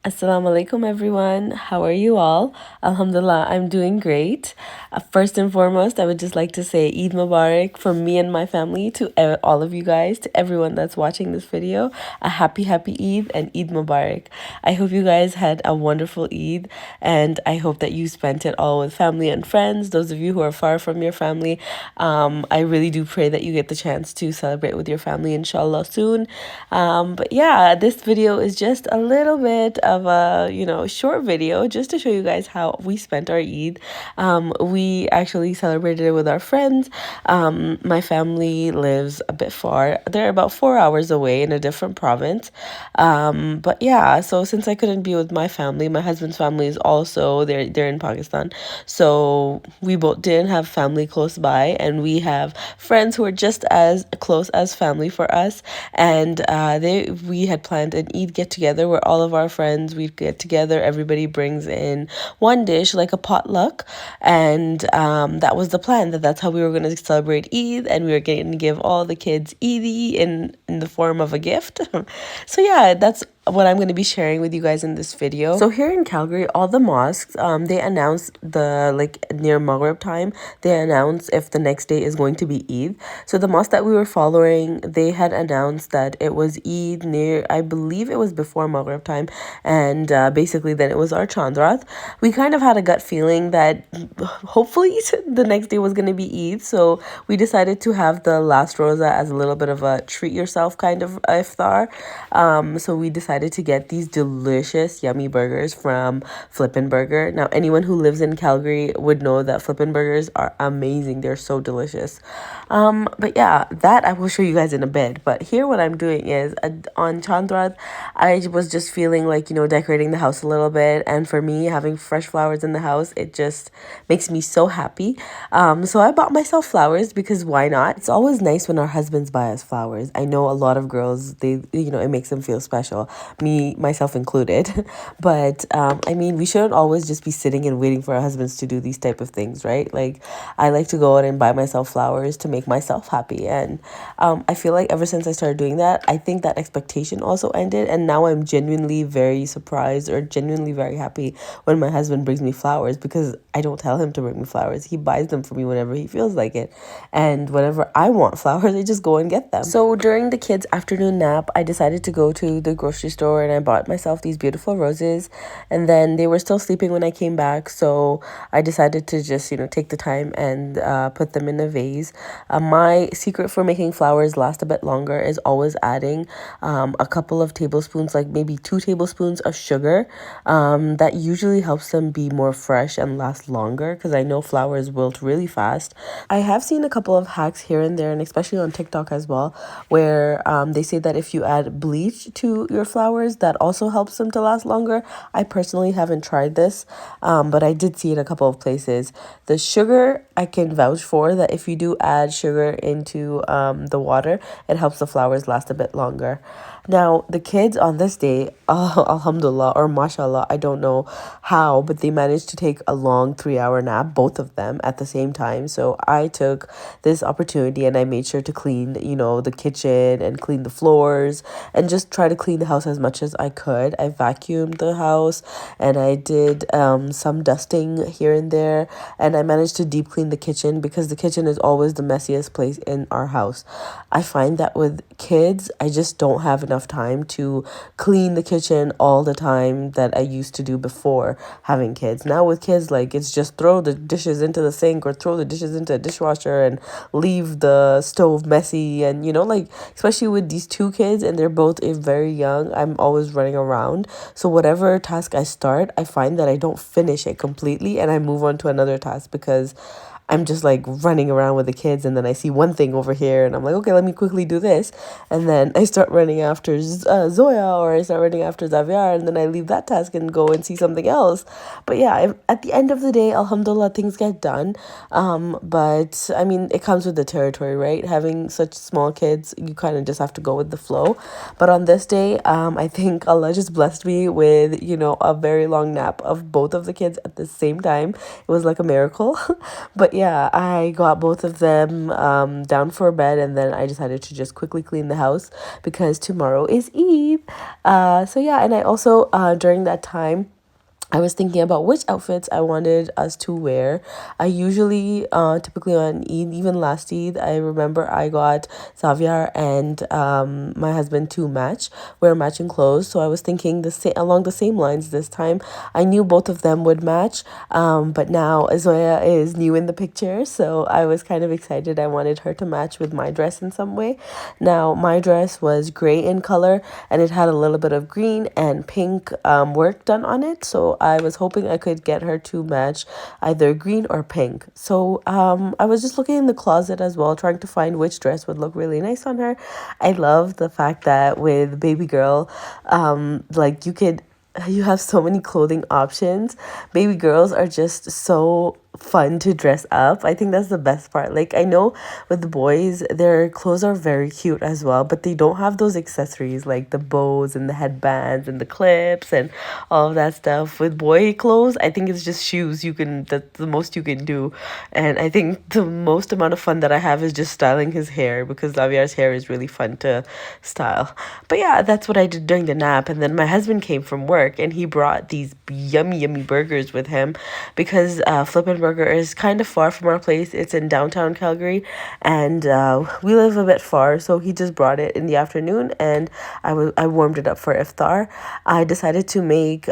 Assalamu alaikum everyone. How are you all? Alhamdulillah, I'm doing great. First and foremost, I would just like to say Eid Mubarak from me and my family to all of you guys, to everyone that's watching this video. A happy Eid and Eid Mubarak. I hope you guys had a wonderful Eid, and I hope that you spent it all with family and friends. Those of you who are far from your family, I really do pray that you get the chance to celebrate with your family inshallah soon. But yeah, this video is just a little bit of a, short video just to show you guys how we spent our Eid. We actually celebrated it with our friends. My family lives a bit far. They're about 4 hours away in a different province. But yeah, so since I couldn't be with my family, my husband's family is also, they're in Pakistan. So we both didn't have family close by, and we have friends who are just as close as family for us. And we had planned an Eid get together where all of our friends, we'd get together, everybody brings in one dish like a potluck, and that was the plan, that's how we were going to celebrate Eid, and we were going to give all the kids Eid in the form of a gift. So yeah, that's what I'm going to be sharing with you guys in this video. So here in Calgary, all the mosques, they announce near Maghrib time, they announce if the next day is going to be Eid. So the mosque that we were following, they had announced that it was Eid near, I believe it was before Maghrib time, and basically then it was our Chandrat. We kind of had a gut feeling that hopefully the next day was going to be Eid, so we decided to have the last rosa as a little bit of a treat yourself kind of iftar. So we decided to get these delicious yummy burgers from Flippin' Burger. Now anyone who lives in Calgary would know that Flippin' Burgers are amazing. They're so delicious. But yeah, that I will show you guys in a bit. But here what I'm doing is on Chandrat, I was just feeling like, decorating the house a little bit. And for me, having fresh flowers in the house, it just makes me so happy. So I bought myself flowers because why not? It's always nice when our husbands buy us flowers. I know a lot of girls, it makes them feel special, me, myself included. But I mean, we shouldn't always just be sitting and waiting for our husbands to do these type of things, right? Like, I like to go out and buy myself flowers to make myself happy. And I feel like ever since I started doing that, I think that expectation also ended, and now I'm genuinely very surprised or genuinely very happy when my husband brings me flowers, because I don't tell him to bring me flowers. He buys them for me whenever he feels like it, and whenever I want flowers, I just go and get them. So during the kids' afternoon nap, I decided to go to the grocery store and I bought myself these beautiful roses, and then they were still sleeping when I came back, so I decided to just take the time and put them in a vase. My secret for making flowers last a bit longer is always adding a couple of tablespoons, like maybe 2 tablespoons of sugar. That usually helps them be more fresh and last longer, because I know flowers wilt really fast. I have seen a couple of hacks here and there, and especially on TikTok as well, where they say that if you add bleach to your flowers, that also helps them to last longer. I personally haven't tried this, but I did see it a couple of places. The sugar, I can vouch for that if you do add sugar into the water, it helps the flowers last a bit longer. Now, the kids on this day, alhamdulillah or mashallah, I don't know how, but they managed to take a long 3-hour nap, both of them at the same time. So I took this opportunity and I made sure to clean, the kitchen and clean the floors and just try to clean the house as much as I could. I vacuumed the house and I did some dusting here and there, and I managed to deep clean the kitchen because the kitchen is always the messiest place in our house. I find that with kids, I just don't have enough time to clean the kitchen all the time that I used to do before having kids. Now with kids, like, it's just throw the dishes into the sink or throw the dishes into a dishwasher and leave the stove messy. And especially with these 2 kids and they're both very young, I'm always running around. So whatever task I start, I find that I don't finish it completely and I move on to another task because I'm just like running around with the kids, and then I see one thing over here and I'm like, okay, let me quickly do this. And then I start running after Zoya, or I start running after Xavier, and then I leave that task and go and see something else. But yeah, at the end of the day, alhamdulillah, things get done. But I mean, it comes with the territory, right? Having such small kids, you kind of just have to go with the flow. But on this day, I think Allah just blessed me with, a very long nap of both of the kids at the same time. It was like a miracle. But yeah, I got both of them down for bed, and then I decided to just quickly clean the house because tomorrow is Eid. So yeah, and I also, during that time, I was thinking about which outfits I wanted us to wear. I usually, typically on Eid, even last Eid, I remember I got Xavier and my husband to wear matching clothes. So I was thinking along the same lines this time. I knew both of them would match, but now Zoya is new in the picture, so I was kind of excited. I wanted her to match with my dress in some way. Now, my dress was gray in color, and it had a little bit of green and pink work done on it. So I was hoping I could get her to match either green or pink. So I was just looking in the closet as well, trying to find which dress would look really nice on her. I love the fact that with baby girl, like you have so many clothing options. Baby girls are just so fun to dress up. I think that's the best part. Like, I know with the boys, their clothes are very cute as well, but they don't have those accessories like the bows and the headbands and the clips and all of that stuff. With boy clothes, I think it's just shoes. That's the most you can do. And I think the most amount of fun that I have is just styling his hair, because Lavier's hair is really fun to style. But yeah, that's what I did during the nap. And then my husband came from work and he brought these yummy, yummy burgers with him, because Flip and Burger is kind of far from our place. It's in downtown Calgary, and we live a bit far. So he just brought it in the afternoon, and I warmed it up for iftar. I decided to make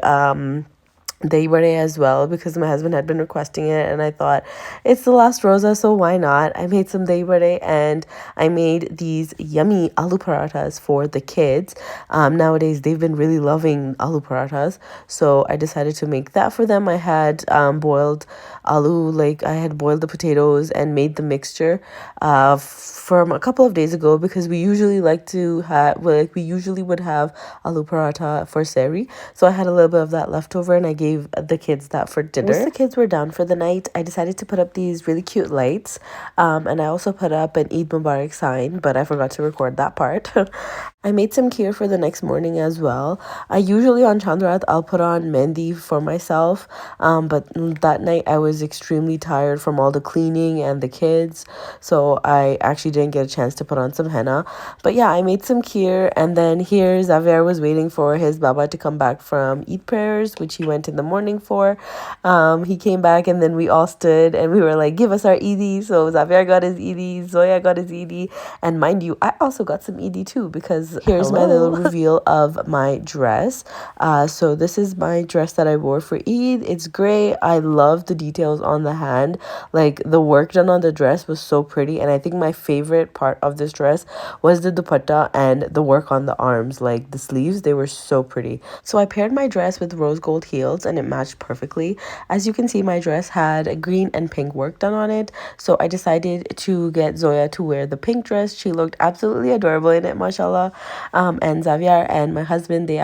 dahi vade as well, because my husband had been requesting it, and I thought it's the last rosa, so why not? I made some dahi vade, and I made these yummy aloo parathas for the kids. Nowadays they've been really loving aloo parathas, so I decided to make that for them. I had boiled aloo, like I had boiled the potatoes and made the mixture from a couple of days ago, because we usually we usually would have aloo paratha for sehri. So I had a little bit of that left over, and I gave the kids that for dinner. Once the kids were down for the night, I decided to put up these really cute lights, and I also put up an Eid Mubarak sign, but I forgot to record that part. I made some kheer for the next morning as well. I usually on Chandrat, I'll put on mehndi for myself, but that night I was extremely tired from all the cleaning and the kids, so I actually didn't get a chance to put on some henna. But yeah, I made some kheer, and then here Xavier was waiting for his baba to come back from Eid prayers, which he went in the morning for. He came back, and then we all stood and we were like, give us our Eidi. So Xavier got his Eidi, Zoya got his Eidi, and mind you, I also got some Eidi too, because here's my little reveal of my dress. So this is my dress that I wore for Eid. It's gray. I love the details on the hand. Like, the work done on the dress was so pretty, and I think my favorite part of this dress was the dupatta and the work on the arms, like the sleeves. They were so pretty. So I paired my dress with rose gold heels, and it matched perfectly. As you can see, my dress had a green and pink work done on it, so I decided to get Zoya to wear the pink dress. She looked absolutely adorable in it, mashallah. And Xavier and my husband, they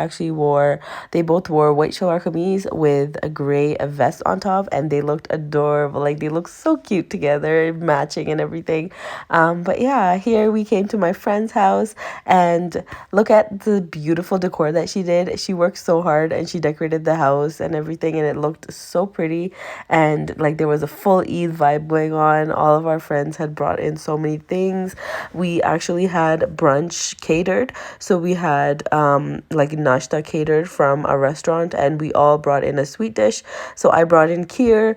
both wore white shalwar kameez with a gray vest on top, and they looked adorable. Like, they looked so cute together, matching and everything. But yeah, here we came to my friend's house, and look at the beautiful decor that she did. She worked so hard, and she decorated the house and everything, and it looked so pretty. And like, there was a full Eid vibe going on. All of our friends had brought in so many things. We actually had brunch catered, so we had like nashta catered from a restaurant, and we all brought in a sweet dish. So I brought in kheer.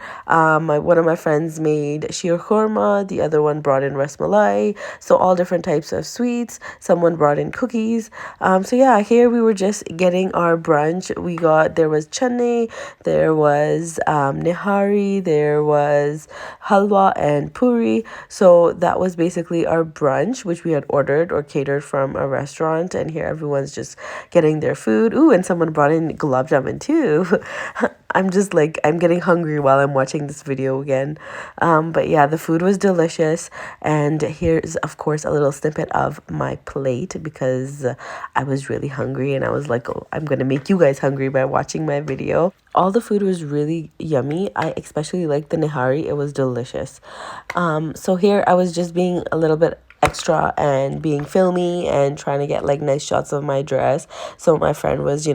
One of my friends made sheer khorma. The other one brought in ras malai. So all different types of sweets. Someone brought in cookies. So yeah, here we were just getting our brunch. There was chane, there was nihari, there was halwa and puri. So that was basically our brunch, which we had ordered or catered from a restaurant. restaurant, and here everyone's just getting their food. Ooh, and someone brought in gulab jamun too. I'm just like, I'm getting hungry while I'm watching this video again. But yeah, the food was delicious. And here's, of course, a little snippet of my plate because I was really hungry and I was like, oh, I'm going to make you guys hungry by watching my video. All the food was really yummy. I especially liked the nihari. It was delicious. So here I was just being a little bit extra and being filmy and trying to get like nice shots of my dress. So my friend was,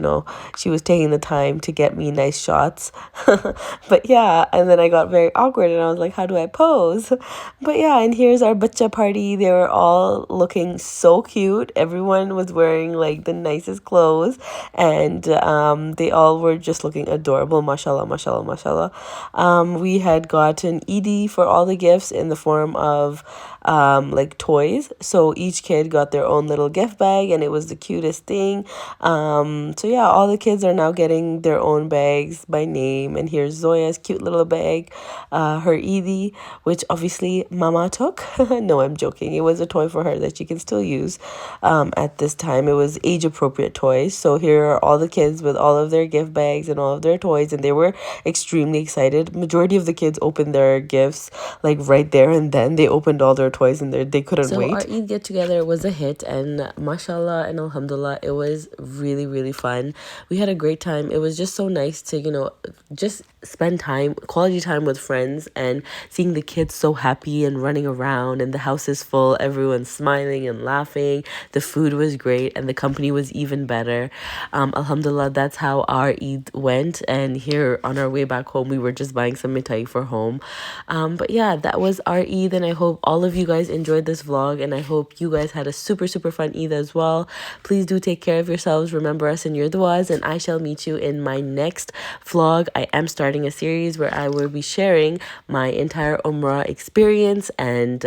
she was taking the time to get me nice shots. But yeah, and then I got very awkward and I was like, how do I pose? But yeah, and here's our bacha party. They were all looking so cute. Everyone was wearing like the nicest clothes, and they all were just looking adorable. Mashallah, mashallah, mashallah. We had gotten Eid for all the gifts in the form of like toys. So each kid got their own little gift bag, and it was the cutest thing. So yeah, all the kids are now getting their own bags by name. And here's Zoya's cute little bag, her Eid, which obviously Mama took. No, I'm joking. It was a toy for her that she can still use at this time. It was age appropriate toys. So here are all the kids with all of their gift bags and all of their toys, and they were extremely excited. Majority of the kids opened their gifts like right there and then. They opened all their toys and they couldn't wait. So our Eid get together was a hit, and mashallah and alhamdulillah, it was really, really fun. We had a great time. It was just so nice to, just spend quality time with friends, and seeing the kids so happy and running around, and the house is full, everyone's smiling and laughing. The food was great and the company was even better. Alhamdulillah, that's how our Eid went. And here on our way back home, we were just buying some mithai for home. But yeah, that was our Eid, and I hope all of you guys enjoyed this vlog, and I hope you guys had a super, super fun Eid as well. Please do take care of yourselves. Remember us in your duas, and I shall meet you in my next vlog. I am starting a series where I will be sharing my entire Umrah experience and,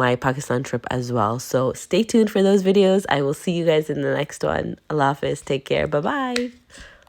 my Pakistan trip as well. So stay tuned for those videos. I will see you guys in the next one. Allah Hafiz. Take care. Bye-bye.